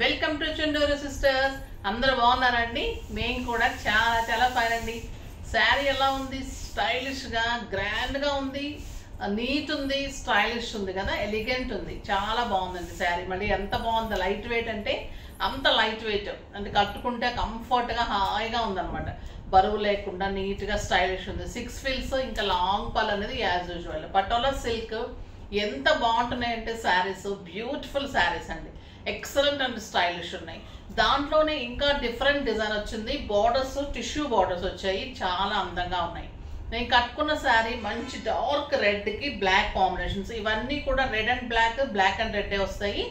Welcome to Chunduru sisters. అందరూ బాగున్నారండి? మేము కూడా చాలా చాలా ఫైన్ అండి. శారీ ఎలా ఉంది? స్టైలిష్గా గ్రాండ్గా ఉంది, నీట్ ఉంది, స్టైలిష్ ఉంది కదా, ఎలిగెంట్ ఉంది, చాలా బాగుందండి శారీ. మళ్ళీ ఎంత బాగుంది, లైట్ వెయిట్ అంటే అంత లైట్ వెయిట్, అంటే కట్టుకుంటే కంఫర్ట్గా హాయిగా ఉందన్నమాట. బరువు లేకుండా నీట్గా స్టైలిష్ ఉంది. 6 ఫీల్స్, ఇంకా లాంగ్ పల్ అనేది యాజ్ యూజువల్. పటోలా సిల్క్ ఎంత బాగుంటున్నాయంటే శారీస్, బ్యూటిఫుల్ శారీస్ అండి, ఎక్సలెంట్ అండ్ స్టైలిష్ ఉన్నాయి. దాంట్లోనే ఇంకా డిఫరెంట్ డిజైన్ వచ్చింది. బార్డర్స్ టిష్యూ బార్డర్స్ వచ్చాయి, చాలా అందంగా ఉన్నాయి. నేను కట్టుకున్న శారీ మంచి డార్క్ రెడ్కి బ్లాక్ కాంబినేషన్స్, ఇవన్నీ కూడా red and black, black and red వస్తాయి.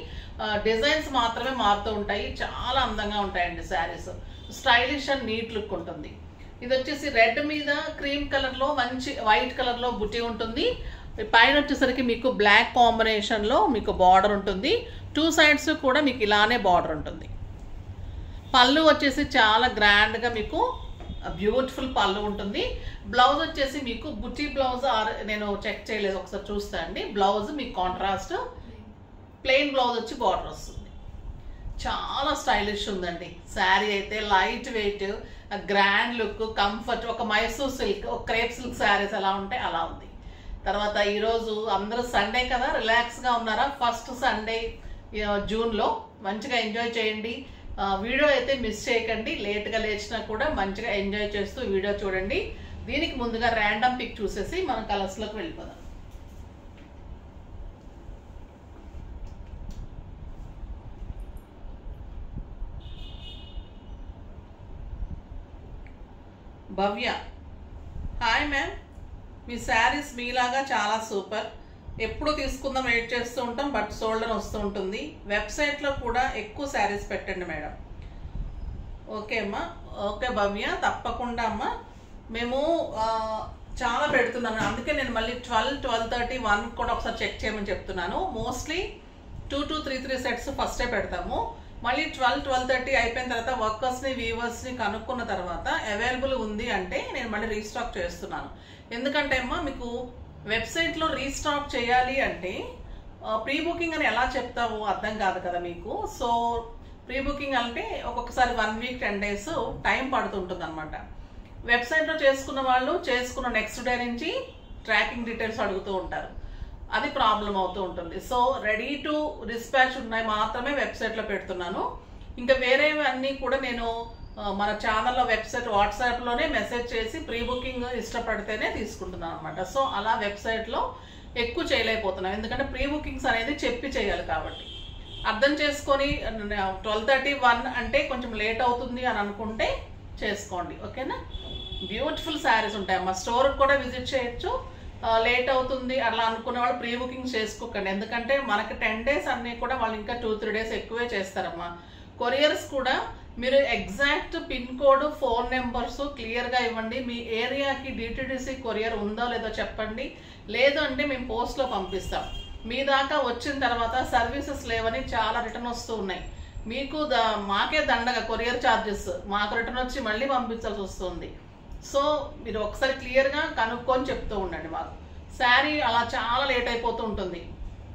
డిజైన్స్ మాత్రమే మారుతూ ఉంటాయి, చాలా అందంగా ఉంటాయండి saris. Stylish and neat look ఉంటుంది. ఇది వచ్చేసి రెడ్ మీద క్రీమ్ కలర్లో మంచి వైట్ కలర్లో బుట్టి ఉంటుంది. పైన వచ్చేసరికి మీకు బ్లాక్ కాంబినేషన్లో మీకు బార్డర్ ఉంటుంది. 2 సైడ్స్ కూడా మీకు ఇలానే బార్డర్ ఉంటుంది. పళ్ళు వచ్చేసి చాలా గ్రాండ్గా మీకు బ్యూటిఫుల్ పళ్ళు ఉంటుంది. బ్లౌజ్ వచ్చేసి మీకు బుట్టి బ్లౌజ్, నేను చెక్ చేయలేదు, ఒకసారి చూస్తా అండి. బ్లౌజ్ మీకు కాంట్రాస్ట్ ప్లెయిన్ బ్లౌజ్ వచ్చి బార్డర్ వస్తుంది. చాలా స్టైలిష్ ఉందండి శారీ అయితే. Light weight, grand look, comfort, ఒక మైసూర్ సిల్క్, ఒక క్రేప్ సిల్క్ శారీస్ ఎలా ఉంటాయి అలా ఉంది. తర్వాత ఈరోజు అందరూ సండే కదా, రిలాక్స్గా ఉన్నారా? ఫస్ట్ సండే జూన్లో మంచిగా ఎంజాయ్ చేయండి. వీడియో అయితే మిస్ చేయకండి. లేట్గా లేచినా కూడా మంచిగా ఎంజాయ్ చేస్తూ వీడియో చూడండి. దీనికి ముందుగా ర్యాండమ్ పిక్ చూసేసి మనం కలర్స్లోకి వెళ్ళిపోదాం. భవ్య, హాయ్ మ్యామ్, మీ శారీస్ మీలాగా చాలా సూపర్. ఎప్పుడు తీసుకుందాం వెయిట్ చేస్తూ ఉంటాం, బట్ సోల్డర్ వస్తూ ఉంటుంది. వెబ్సైట్లో కూడా ఎక్కువ శారీస్ పెట్టండి మేడం. ఓకే అమ్మా, ఓకే భవ్య, తప్పకుండా అమ్మా. మేము చాలా పెడుతున్నాను, అందుకే నేను మళ్ళీ 12, 12:30, 1 కూడా ఒకసారి చెక్ చేయమని చెప్తున్నాను. మోస్ట్లీ 2 to 3 సెట్స్ ఫస్టే పెడతాము. మళ్ళీ 12, 12:30 అయిపోయిన తర్వాత వర్కర్స్ని, వీవర్స్ని కనుక్కున్న తర్వాత అవైలబుల్ ఉంది అంటే నేను మళ్ళీ రీస్టాక్ చేస్తున్నాను. ఎందుకంటే అమ్మా, మీకు వెబ్సైట్లో రీస్టాక్ చేయాలి అంటే ప్రీ బుకింగ్ అని ఎలా చెప్తావో అర్థం కాదు కదా మీకు. సో ప్రీ బుకింగ్ అంటే ఒక్కొక్కసారి 1 వీక్ 10 డేస్ టైం పడుతుంటుంది అనమాట. వెబ్సైట్లో చేసుకున్న వాళ్ళు చేసుకున్న నెక్స్ట్ డే నుంచి ట్రాకింగ్ డీటెయిల్స్ అడుగుతూ ఉంటారు, అది ప్రాబ్లం అవుతూ ఉంటుంది. సో రెడీ టు డిస్పాచ్ ఉన్నాయి మాత్రమే వెబ్సైట్లో పెడుతున్నాను. ఇంకా వేరేవన్నీ కూడా నేను మన ఛానల్లో వెబ్సైట్ వాట్సాప్లోనే మెసేజ్ చేసి ప్రీ బుకింగ్ ఇష్టపడితేనే తీసుకుంటున్నాను అనమాట. సో అలా వెబ్సైట్లో ఎక్కువ చేయలేకపోతున్నాం, ఎందుకంటే ప్రీ బుకింగ్స్ అనేది చెప్పి చేయాలి కాబట్టి. అర్థం చేసుకొని 12:30, 1 అంటే కొంచెం లేట్ అవుతుంది అని అనుకుంటే చేసుకోండి, ఓకేనా? బ్యూటిఫుల్ శారీస్ ఉంటాయమ్మా. స్టోర్కి కూడా విజిట్ చేయొచ్చు. లేట్ అవుతుంది అలా అనుకున్న వాళ్ళు ప్రీ బుకింగ్ చేసుకోకండి, ఎందుకంటే మనకి 10 డేస్ అన్నీ కూడా వాళ్ళు ఇంకా 2-3 డేస్ ఎక్కువే చేస్తారమ్మా. కొరియర్స్ కూడా మీరు exact pin code, phone numbers క్లియర్గా ఇవ్వండి. మీ ఏరియాకి డిటిడిసి కొరియర్ ఉందో లేదో చెప్పండి. లేదు అంటే మేము పోస్ట్లో పంపిస్తాం. మీ దాకా వచ్చిన తర్వాత సర్వీసెస్ లేవని చాలా రిటర్న్ వస్తూ ఉన్నాయి. మీకు మాకే దండగా కొరియర్ ఛార్జెస్, మాకు రిటర్న్ వచ్చి మళ్ళీ పంపించాల్సి వస్తుంది. సో మీరు ఒకసారి క్లియర్గా కనుక్కొని చెప్తూ ఉండండి మాకు. శారీ అలా చాలా లేట్ అయిపోతూ ఉంటుంది,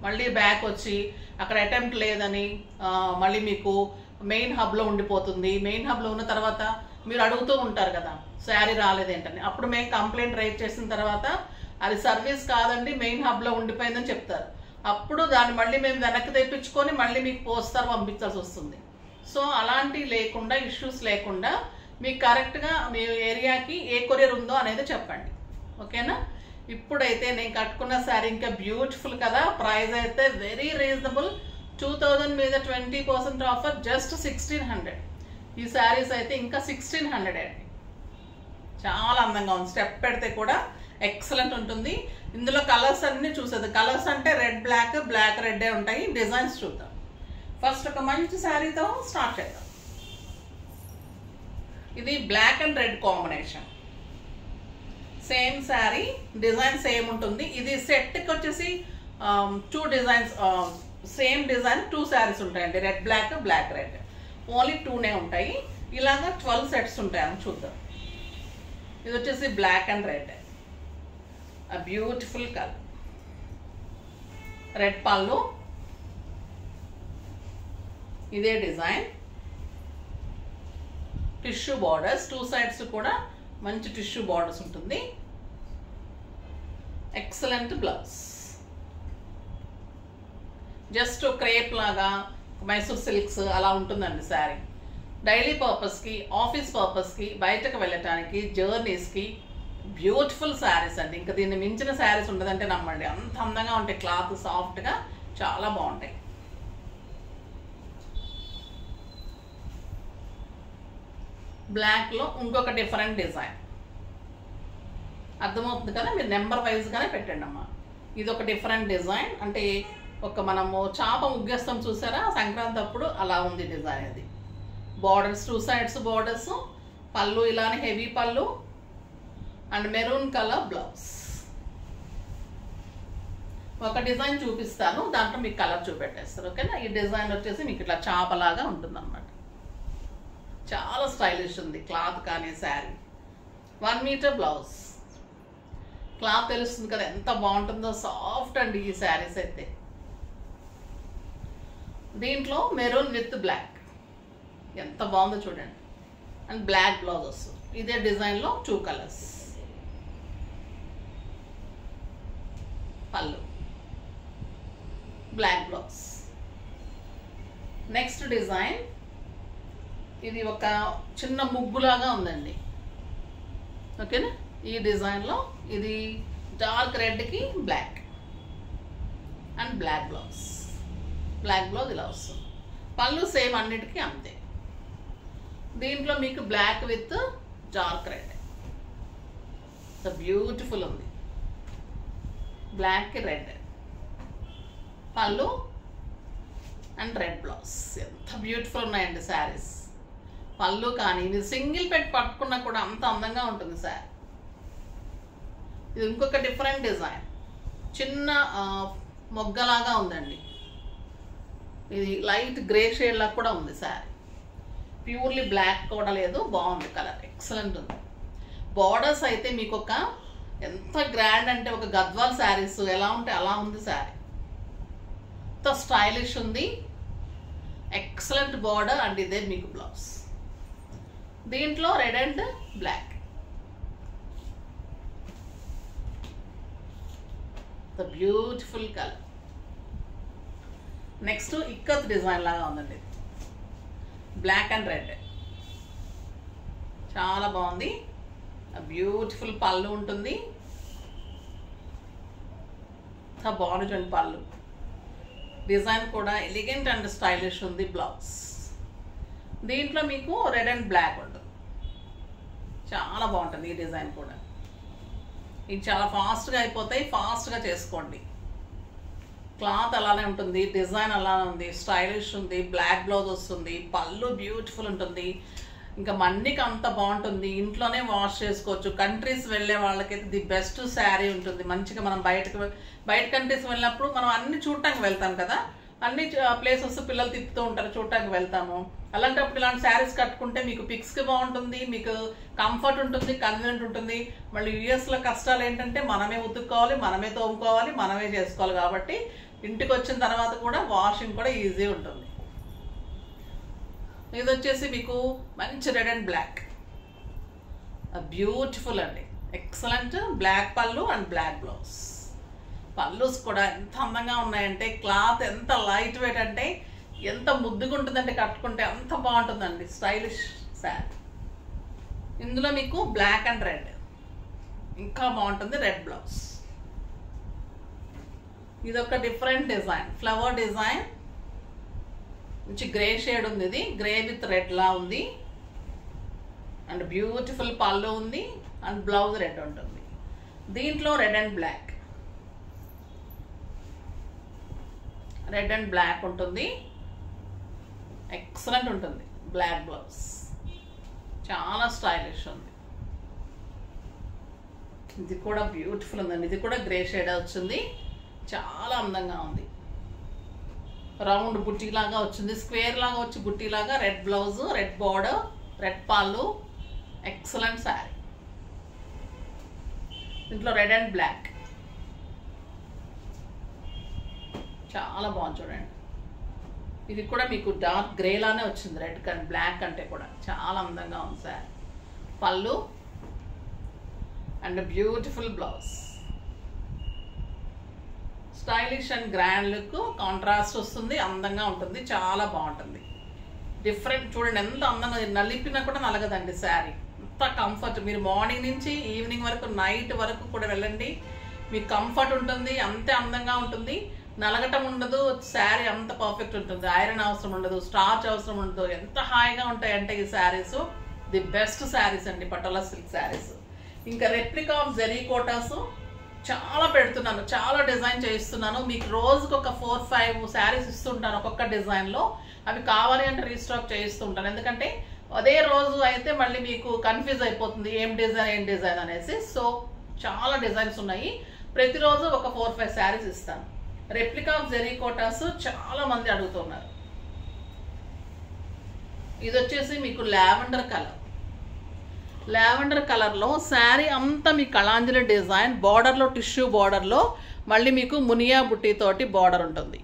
మళ్ళీ బ్యాక్ వచ్చి అక్కడ అటెంప్ట్ లేదని మళ్ళీ మీకు మెయిన్ హబ్లో ఉండిపోతుంది. మెయిన్ హబ్లో ఉన్న తర్వాత మీరు అడుగుతూ ఉంటారు కదా శారీ రాలేదేంటని. అప్పుడు మేము కంప్లైంట్ రైజ్ చేసిన తర్వాత అది సర్వీస్ కాదండి, మెయిన్ హబ్లో ఉండిపోయిందని చెప్తారు. అప్పుడు దాన్ని మళ్ళీ మేము వెనక్కి తెప్పించుకొని మళ్ళీ మీకు పోస్టర్ పంపించాల్సి వస్తుంది. సో అలాంటివి లేకుండా, ఇష్యూస్ లేకుండా మీకు కరెక్ట్గా మీ ఏరియాకి ఏ కొరియర్ ఉందో అనేది చెప్పండి, ఓకేనా? ఇప్పుడైతే నేను కట్టుకున్న శారీ ఇంకా బ్యూటిఫుల్ కదా. ప్రైస్ అయితే వెరీ రీజనబుల్, 2000 మీద 20% ఆఫర్, జస్ట్ 1600. ఈ శారీస్ అయితే ఇంకా 1600 అండి. చాలా అందంగా ఉంది, స్టెప్ పెడితే కూడా ఎక్సలెంట్ ఉంటుంది. ఇందులో కలర్స్ అన్నీ చూసేది. కలర్స్ అంటే రెడ్ బ్లాక్, బ్లాక్ రెడ్ ఉంటాయి. డిజైన్స్ చూద్దాం. ఫస్ట్ ఒక మంచి శారీతో స్టార్ట్ చేద్దాం. ఇది black and red combination, same sari, design same ఉంటుంది. ఇది సెట్కి వచ్చేసి 2 డిజైన్స్, సేమ్ డిజైన్ 2 శారీస్ ఉంటాయండి. Red black, black red, only 2నే ఉంటాయి. ఇలాగా 12 సెట్స్ ఉంటాయని చూద్దాం. ఇది వచ్చేసి black and red, beautiful colour, red పళ్ళు, ఇదే డిజైన్, టిష్యూ బార్డర్స్, 2 sides కూడా మంచి టిష్యూ బార్డర్స్ ఉంటుంది. ఎక్సలెంట్ బ్లౌజ్, జస్ట్ క్రేప్ లాగా మైసూర్ సిల్క్స్ అలా ఉంటుందండి శారీ. డైలీ పర్పస్కి, ఆఫీస్ పర్పస్కి, బయటకు వెళ్ళటానికి, జర్నీస్కి బ్యూటిఫుల్ శారీస్ అండి. ఇంకా దీన్ని మించిన శారీస్ ఉండదంటే నమ్మండి. అంత అందంగా ఉంటాయి, క్లాత్ సాఫ్ట్గా చాలా బాగుంటాయి. బ్లాక్లో ఇంకొక డిఫరెంట్ డిజైన్, అర్థమవుతుంది కదా, మీరు నెంబర్ వైజ్గానే పెట్టండి అమ్మా. ఇది ఒక డిఫరెంట్ డిజైన్, అంటే ఒక మనము చాప ముగ్గేస్తాం చూసారా సంక్రాంతి అప్పుడు, అలా ఉంది డిజైన్. ఇది బార్డర్స్, 2 sides బార్డర్స్, పళ్ళు ఇలానే హెవీ పళ్ళు అండ్ మెరూన్ కలర్ బ్లౌజ్. ఒక డిజైన్ చూపిస్తాను, దాంట్లో మీకు కలర్ చూపెట్టేస్తారు, ఓకేనా. ఈ డిజైన్ వచ్చేసి మీకు ఇట్లా చాపలాగా ఉంటుంది అన్నమాట. చాలా స్టైలిష్ ఉంది క్లాత్ కానీ శారీ. 1 మీటర్ బ్లౌజ్, క్లాత్ తెలుస్తుంది కదా ఎంత బాగుంటుందో, సాఫ్ట్ అండి ఈ శారీస్ అయితే. దీంట్లో మెరూన్ విత్ బ్లాక్ ఎంత బాగుందో చూడండి, అండ్ బ్లాక్ బ్లౌజ్ వస్తుంది. ఇదే డిజైన్లో 2 కలర్స్, పళ్ళు, బ్లాక్ బ్లౌజ్. నెక్స్ట్ డిజైన్, ఇది ఒక చిన్న ముగ్గులాగా ఉందండి, ఓకేనా. ఈ డిజైన్లో ఇది డార్క్ రెడ్కి black and black blouse. Black blouse ఇలా వస్తుంది, పళ్ళు సేమ్ అన్నిటికీ అంతే. దీంట్లో మీకు black with dark red, beautiful ఉంది. బ్లాక్కి రెడ్ పళ్ళు అండ్ రెడ్ బ్లౌజ్. ఎంత బ్యూటిఫుల్ ఉన్నాయండి శారీస్. పళ్ళు కానీ ఇది సింగిల్ పెట్టి పట్టుకున్నా కూడా అంత అందంగా ఉంటుంది సార్. ఇది ఇంకొక డిఫరెంట్ డిజైన్, చిన్న మొగ్గలాగా ఉందండి. ఇది లైట్ గ్రే షేడ్ లాగా కూడా ఉంది సార్. ప్యూర్లీ బ్లాక్ కూడా లేదు, బాగుంది కలర్, ఎక్సలెంట్ ఉంది. బార్డర్స్ అయితే మీకు ఒక ఎంత గ్రాండ్ అంటే ఒక గద్వాల్ శారీస్ ఎలా ఉంటే అలా ఉంది శారీ. ఎంత స్టైలిష్ ఉంది, ఎక్సలెంట్ బార్డర్ అండ్ ఇదే మీకు బ్లౌజ్. దీంట్లో red and black, the beautiful colour. Next ikat design లాగా ఉందండి, బ్లాక్ అండ్ రెడ్, చాలా బాగుంది. బ్యూటిఫుల్ పళ్ళు ఉంటుంది, బాగుంది చూడండి పళ్ళు. డిజైన్ కూడా ఎలిగెంట్ అండ్ స్టైలిష్ ఉంది. బ్లౌజ్ దీంట్లో మీకు రెడ్ అండ్ బ్లాక్ ఉంటుంది, చాలా బాగుంటుంది ఈ డిజైన్ కూడా. ఇది చాలా ఫాస్ట్గా అయిపోతాయి, ఫాస్ట్గా చేసుకోండి. క్లాత్ అలానే ఉంటుంది, డిజైన్ అలానే ఉంది, స్టైలిష్ ఉంది. బ్లాక్ బ్లౌజ్ వస్తుంది, పళ్ళు బ్యూటిఫుల్ ఉంటుంది. ఇంకా మన్నికి అంత బాగుంటుంది, ఇంట్లోనే వాష్ చేసుకోవచ్చు. కంట్రీస్ వెళ్ళే వాళ్ళకైతే ది బెస్ట్ శారీ ఉంటుంది. మంచిగా మనం బయట కంట్రీస్ వెళ్ళినప్పుడు మనం అన్ని చూడటానికి వెళ్తాం కదా, అన్ని ప్లేసెస్ పిల్లలు తిప్పుతూ ఉంటారు, చూడటానికి వెళ్తాము. అలాంటప్పుడు ఇలాంటి శారీస్ కట్టుకుంటే మీకు పిక్స్కి బాగుంటుంది, మీకు కంఫర్ట్ ఉంటుంది, కన్వీనియంట్ ఉంటుంది. మళ్ళీ యూఎస్లో కష్టాలు ఏంటంటే మనమే ఉతుక్కోవాలి, మనమే తోముకోవాలి, మనమే చేసుకోవాలి. కాబట్టి ఇంటికి వచ్చిన తర్వాత కూడా వాషింగ్ కూడా ఈజీ ఉంటుంది. ఇది వచ్చేసి మీకు మంచి రెడ్ అండ్ బ్లాక్, బ్యూటిఫుల్ అండి, ఎక్సలెంట్. బ్లాక్ పళ్ళు అండ్ బ్లాక్ బ్లౌజ్. పళ్ళుస్ కూడా ఎంత అందంగా ఉన్నాయంటే, క్లాత్ ఎంత లైట్ వెయిట్ అంటే ఎంత ముద్దుగా ఉంటుందంటే, కట్టుకుంటే అంత బాగుంటుందండి, స్టైలిష్ శారీ. ఇందులో మీకు బ్లాక్ అండ్ రెడ్ ఇంకా బాగుంటుంది, రెడ్ బ్లౌజ్. ఇదొక డిఫరెంట్ డిజైన్, ఫ్లవర్ డిజైన్, మంచి గ్రే షేడ్ ఉంది. ఇది గ్రే విత్ రెడ్ లా ఉంది అండ్ బ్యూటిఫుల్ పళ్ళు ఉంది అండ్ బ్లౌజ్ రెడ్ ఉంటుంది. దీంట్లో red and black, red and black ఉంటుంది, ఎక్సలెంట్ ఉంటుంది. బ్లాక్ బ్లౌజ్ చాలా స్టైలిష్ ఉంది. ఇది కూడా బ్యూటిఫుల్ ఉందండి, ఇది కూడా గ్రే షేడ్ వచ్చింది, చాలా అందంగా ఉంది. రౌండ్ బుట్టీలాగా వచ్చింది, స్క్వేర్ లాగా వచ్చి బుట్టీలాగా. Red blouse, red border, red పాళ్ళు, ఎక్సలెంట్ శారీ. దీంట్లో రెడ్ అండ్ బ్లాక్ చాలా బాగుంది చూడండి. ఇది కూడా మీకు డార్క్ గ్రే లానే వచ్చింది, రెడ్ అండ్ బ్లాక్ అంటే కూడా చాలా అందంగా ఉంది సారీ. పళ్ళు and beautiful blouse. Stylish and grand look, contrast వస్తుంది, అందంగా ఉంటుంది, చాలా బాగుంటుంది. డిఫరెంట్ చూడండి ఎంత అందంగా, నలిపినా కూడా నలగదండి శారీ. అంత కంఫర్ట్. మీరు మార్నింగ్ నుంచి ఈవినింగ్ వరకు, నైట్ వరకు కూడా వెళ్ళండి, మీకు కంఫర్ట్ ఉంటుంది, అంతే అందంగా ఉంటుంది, నలగటం ఉండదు. శారీ అంత పర్ఫెక్ట్ ఉంటుంది, ఐరన్ అవసరం ఉండదు, స్టార్చ్ అవసరం ఉండదు. ఎంత హాయిగా ఉంటాయంటే ఈ శారీస్ ది బెస్ట్ శారీస్ అండి, పటోలా సిల్క్ శారీస్. ఇంకా రెప్లికా ఆఫ్ జరీ కోటాస్ చాలా పెడుతున్నాను, చాలా డిజైన్ చేయిస్తున్నాను. మీకు రోజుకి ఒక 4-5 శారీస్ ఇస్తుంటాను ఒక్కొక్క డిజైన్లో. అవి కావాలి అంటే రీస్టాక్ చేయిస్తుంటాను, ఎందుకంటే అదే రోజు అయితే మళ్ళీ మీకు కన్ఫ్యూజ్ అయిపోతుంది ఏం డిజైన్ అనేసి. సో చాలా డిజైన్స్ ఉన్నాయి, ప్రతిరోజు ఒక 4-5 శారీస్ ఇస్తాను. రెప్లికా ఆఫ్ జరీ కోటాస్ చాలా మంది అడుగుతున్నారు. ఇది వచ్చేసి మీకు లావెండర్ కలర్. లావెండర్ కలర్లో శారీ అంతా మీ కళాంజలి డిజైన్, బార్డర్లో టిష్యూ బార్డర్లో మళ్ళీ మీకు మునియా బుట్టీతోటి బార్డర్ ఉంటుంది,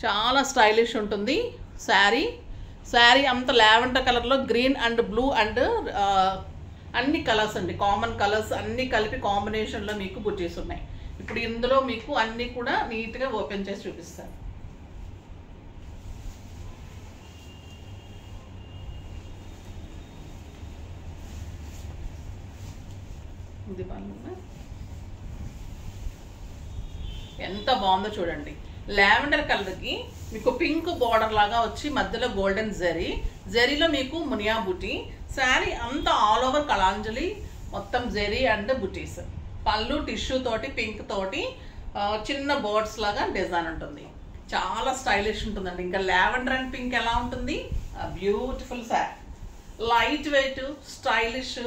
చాలా స్టైలిష్ ఉంటుంది శారీ. శారీ అంతా లావెండర్ కలర్లో గ్రీన్ అండ్ బ్లూ అండ్ అన్ని కలర్స్ అండి, కామన్ కలర్స్ అన్నీ కలిపి కాంబినేషన్లో మీకు బుట్టీస్ ఉన్నాయి. ఇప్పుడు ఇందులో మీకు అన్నీ కూడా నీట్గా ఓపెన్ చేసి చూపిస్తాను. ఇది ఎంత బాగుందో చూడండి. లావెండర్ కలర్కి మీకు పింక్ బార్డర్ లాగా వచ్చి మధ్యలో గోల్డెన్ జరీలో మీకు మునియా బుటీ. శారీ అంతా ఆల్ ఓవర్ కళాంజలి మొత్తం జరీ అండ్ బుటీస్. పళ్ళు టిష్యూ తోటి పింక్ తోటి చిన్న బర్డ్స్ లాగా డిజైన్ ఉంటుంది, చాలా స్టైలిష్ ఉంటుందండి. ఇంకా లావెండర్ అండ్ పింక్ ఎలా ఉంటుంది, beautiful sari, light weight, stylish,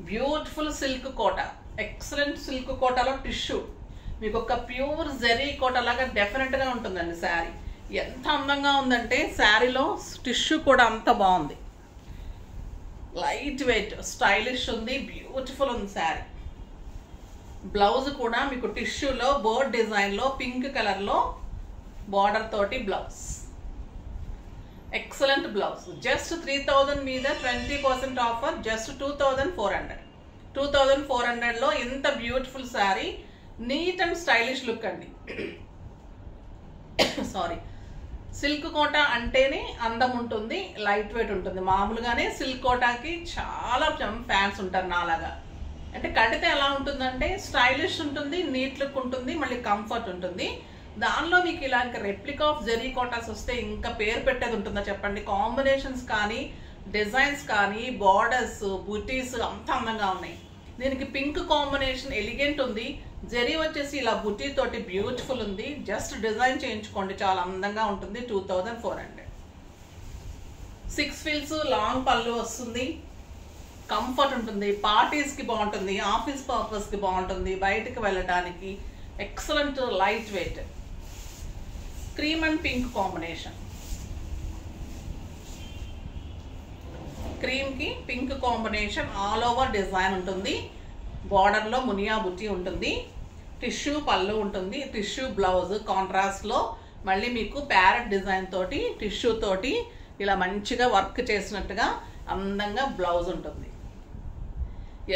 beautiful silk Kota, excellent silk కోటాలో టిష్యూ, మీకు ఒక ప్యూర్ జరీ కోట లాగా డెఫినెట్గా ఉంటుందండి శారీ. ఎంత అందంగా ఉందంటే శారీలో టిష్యూ కూడా అంత బాగుంది, లైట్ వెయిట్, స్టైలిష్ ఉంది, బ్యూటిఫుల్ ఉంది శారీ. బ్లౌజ్ కూడా మీకు టిష్యూలో బోర్డ్ డిజైన్లో పింక్ కలర్లో బార్డర్ తోటి బ్లౌజ్, ఎక్సలెంట్ బ్లౌజ్. జస్ట్ 3000 మీద 20% ఆఫర్, జస్ట్ 2400. 2400లో ఎంత beautiful sari, neat and stylish look అండి. సారీ, సిల్క్ కోట అంటేనే అందం ఉంటుంది, లైట్ వెయిట్ ఉంటుంది. మామూలుగానే సిల్క్ కోటాకి చాలా ఫ్యాన్స్ ఉంటారు నాలాగా. అంటే కడితే ఎలా ఉంటుందంటే స్టైలిష్ ఉంటుంది, నీట్ లుక్ ఉంటుంది, మళ్ళీ కంఫర్ట్ ఉంటుంది. దానిలో మీకు ఇలాంటి రెప్లికా ఆఫ్ జరీ కోటాస్ వస్తే ఇంకా పేరు పెట్టేది ఉంటుందా చెప్పండి. కాంబినేషన్స్ కానీ, డిజైన్స్ కానీ, బార్డర్స్, బుటీస్ అంత అందంగా ఉన్నాయి. దీనికి పింక్ కాంబినేషన్ ఎలిగెంట్ ఉంది, జరీ వచ్చేసి ఇలా బుటీ తోటి బ్యూటిఫుల్ ఉంది. జస్ట్ డిజైన్ చేయించుకోండి, చాలా అందంగా ఉంటుంది. 2400. 6 ఫీల్స్ లాంగ్ పళ్ళు వస్తుంది, కంఫర్ట్ ఉంటుంది, పార్టీస్కి బాగుంటుంది, ఆఫీస్ పర్పస్కి బాగుంటుంది, బయటకు వెళ్ళడానికి excellent, light weight. Cream and pink combination, క్రీమ్కి pink combination, all over design ఉంటుంది, బార్డర్లో మునియా బుట్టి ఉంటుంది, టిష్యూ పళ్ళు ఉంటుంది, టిష్యూ బ్లౌజ్ కాంట్రాస్ట్లో మళ్ళీ మీకు ప్యారెట్ డిజైన్ తోటి టిష్యూ తోటి ఇలా మంచిగా వర్క్ చేసినట్టుగా అందంగా బ్లౌజ్ ఉంటుంది.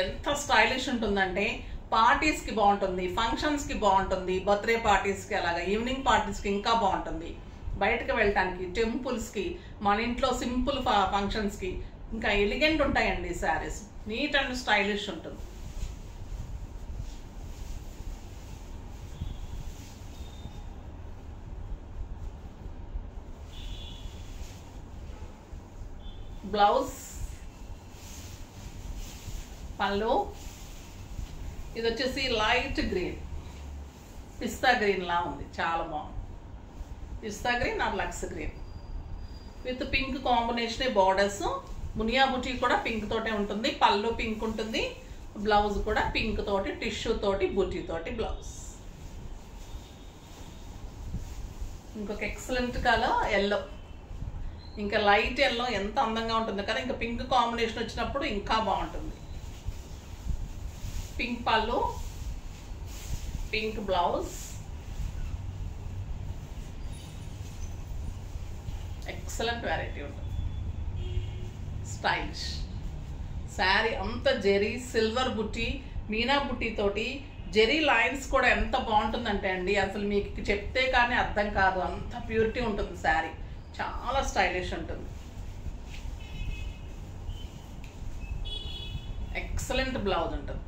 ఎంత స్టైలిష్ ఉంటుందంటే పార్టీస్కి బాగుంటుంది, ఫంక్షన్స్కి బాగుంటుంది, బర్త్డే పార్టీస్కి, అలాగా ఈవినింగ్ పార్టీస్కి ఇంకా బాగుంటుంది, బయటకు వెళ్ళటానికి, టెంపుల్స్కి, మన ఇంట్లో సింపుల్ ఫంక్షన్స్కి ఇంకా ఎలిగెంట్ ఉంటాయండి శారీస్. నీట్ అండ్ స్టైలిష్ ఉంటుంది. బ్లౌజ్, పళ్ళు, ఇది వచ్చేసి లైట్ గ్రీన్, పిస్తా గ్రీన్ లా ఉంది, చాలా బాగుంది. పిస్తా green or lux green with pink combination borders. మునియా బుటీ కూడా పింక్ తోటే ఉంటుంది, పళ్ళు పింక్ ఉంటుంది, బ్లౌజ్ కూడా పింక్ తోటి టిష్యూ తోటి బుటీ తోటి బ్లౌజ్. ఇంకొక ఎక్సలెంట్ కలర్ ఎల్లో, ఇంకా లైట్ ఎల్లో ఎంత అందంగా ఉంటుంది కదా, ఇంకా పింక్ కాంబినేషన్ వచ్చినప్పుడు ఇంకా బాగుంటుంది. పింక్ పళ్ళు, పింక్ బ్లౌజ్, ఎక్సలెంట్ వెరైటీ ఉంటుంది. స్టైలిష్ శారీ అంత జెరీ సిల్వర్ బుట్టి మీనా బుట్టి తోటి జెరీ లైన్స్ కూడా ఎంత బాగుంటుందంటే అండి అసలు మీకు చెప్తే కానీ అర్థం కాదు, అంత ప్యూరిటీ ఉంటుంది శారీ. చాలా స్టైలిష్ ఉంటుంది. ఎక్సలెంట్ బ్లౌజ్ ఉంటుంది.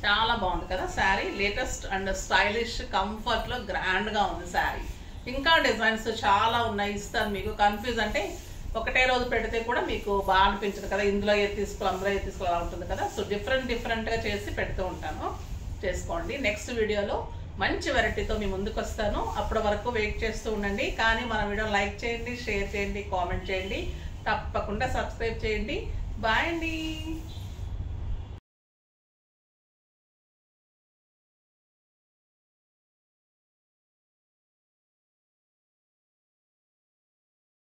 చాలా బాగుంది కదా శారీ. లేటెస్ట్ అండ్ స్టైలిష్ కంఫర్ట్లో గ్రాండ్గా ఉంది శారీ. ఇంకా డిజైన్స్ చాలా ఉన్నాయి, ఇస్తాను మీకు. కన్ఫ్యూజ్ అంటే ఒకటే రోజు పెడితే కూడా మీకు బాగా అనిపించదు కదా, ఇందులో ఏది తీసుకోవాలి అందులో ఏది తీసుకోవాలి ఉంటుంది కదా. సో డిఫరెంట్గా చేసి పెడుతూ ఉంటాను, చేసుకోండి. నెక్స్ట్ వీడియోలో మంచి వెరైటీతో మీ ముందుకు వస్తాను. అప్పటి వరకు వెయిట్ చేస్తూ ఉండండి. కానీ మన వీడియో లైక్ చేయండి, షేర్ చేయండి, కామెంట్ చేయండి, తప్పకుండా సబ్స్క్రైబ్ చేయండి. బాయ్ అండి.